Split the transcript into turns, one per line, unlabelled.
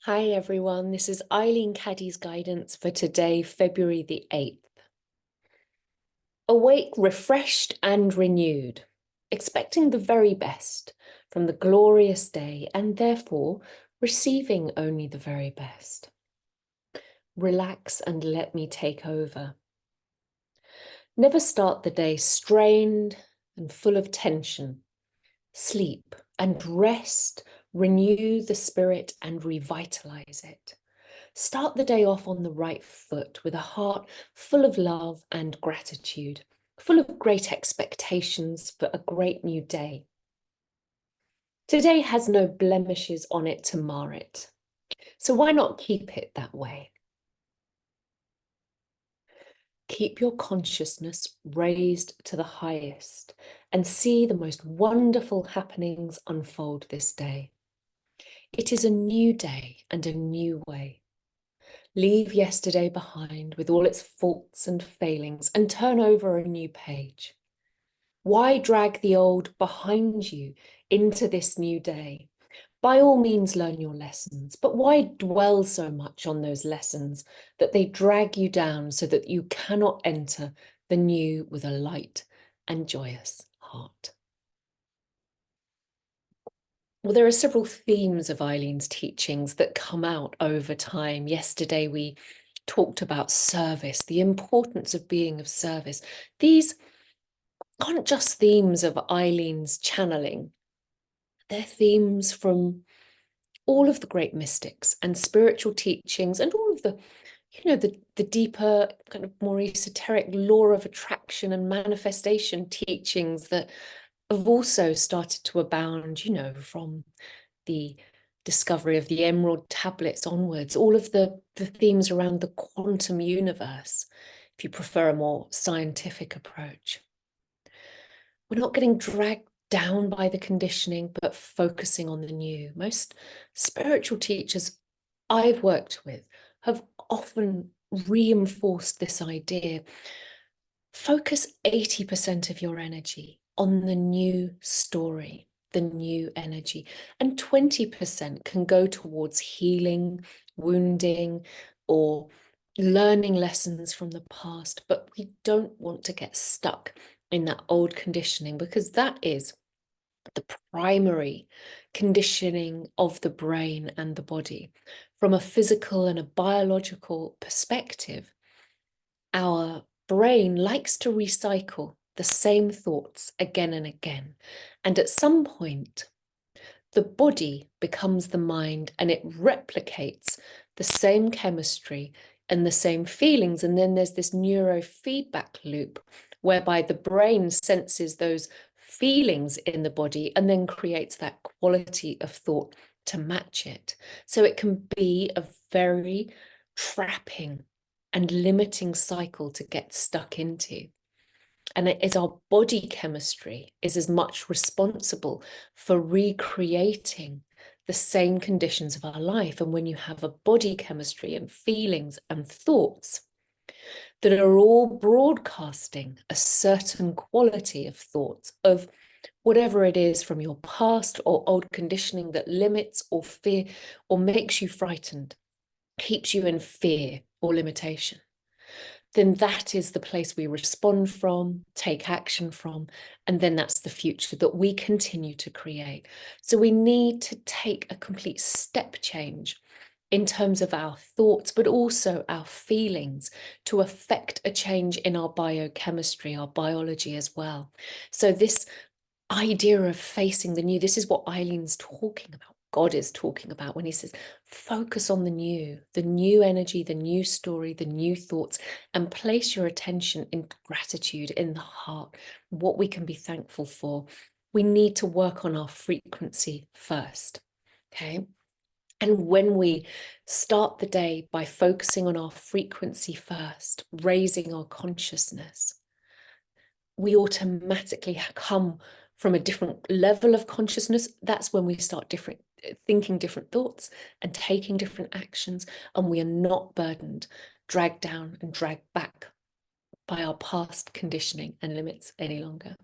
Hi everyone, this is Eileen Caddy's guidance for today, February the 8th. Awake, refreshed and renewed, expecting the very best from the glorious day and therefore receiving only the very best. Relax and let me take over. Never start the day strained and full of tension. Sleep and rest, renew the spirit and revitalize it. Start the day off on the right foot with a heart full of love and gratitude, full of great expectations for a great new day. Today has no blemishes on it to mar it, so why not keep it that way? Keep your consciousness raised to the highest and see the most wonderful happenings unfold this day. It is a new day and a new way. Leave yesterday behind with all its faults and failings and turn over a new page. Why drag the old behind you into this new day? By all means, learn your lessons, but why dwell so much on those lessons that they drag you down so that you cannot enter the new with a light and joyous heart? Well, there are several themes of Eileen's teachings that come out over time. Yesterday, we talked about service, the importance of being of service. These aren't just themes of Eileen's channeling. They're themes from all of the great mystics and spiritual teachings and all of the, the deeper, kind of more esoteric law of attraction and manifestation teachings that have also started to abound, from the discovery of the emerald tablets onwards, all of the themes around the quantum universe, if you prefer a more scientific approach. We're not getting dragged down by the conditioning, but focusing on the new. Most spiritual teachers I've worked with have often reinforced this idea. Focus 80% of your energy on the new story, the new energy, and 20% can go towards healing, wounding, or learning lessons from the past. But we don't want to get stuck in that old conditioning, because that is the primary conditioning of the brain and the body. From a physical and a biological perspective, our brain likes to recycle the same thoughts again and again. And at some point, the body becomes the mind and it replicates the same chemistry and the same feelings. And then there's this neurofeedback loop whereby the brain senses those feelings in the body and then creates that quality of thought to match it. So it can be a very trapping and limiting cycle to get stuck into. And it is our body chemistry is as much responsible for recreating the same conditions of our life. And when you have a body chemistry and feelings and thoughts that are all broadcasting a certain quality of thoughts of whatever it is from your past or old conditioning that limits or fear or makes you frightened, keeps you in fear or limitation, then that is the place we respond from, take action from, and then that's the future that we continue to create. So we need to take a complete step change in terms of our thoughts, but also our feelings to affect a change in our biochemistry, our biology as well. So this idea of facing the new, this is what Eileen's talking about. God is talking about when he says, focus on the new energy, the new story, the new thoughts, and place your attention in gratitude in the heart, what we can be thankful for. We need to work on our frequency first, okay? And when we start the day by focusing on our frequency first, raising our consciousness, we automatically come from a different level of consciousness. That's when we start thinking different thoughts and taking different actions, and we are not burdened, dragged down and dragged back by our past conditioning and limits any longer.